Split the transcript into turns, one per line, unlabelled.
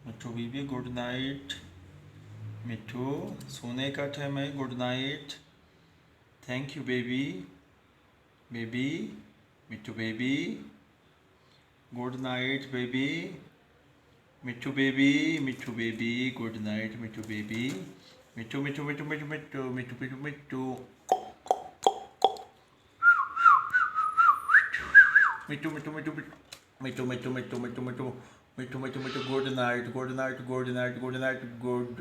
मिट्टू baby good night. मिट्टू सोने का time है, good night. Thank you baby. Baby Mittu baby good night baby. Mittu baby good night. Mittu baby Mittu Mittu Mittu Mittu Mittu Mittu Mittu Mittu Mittu Mittu Mittu Mittu Mittu Mittu Mittu Mittu Mittu Mittu Mittu good night good night good night good night good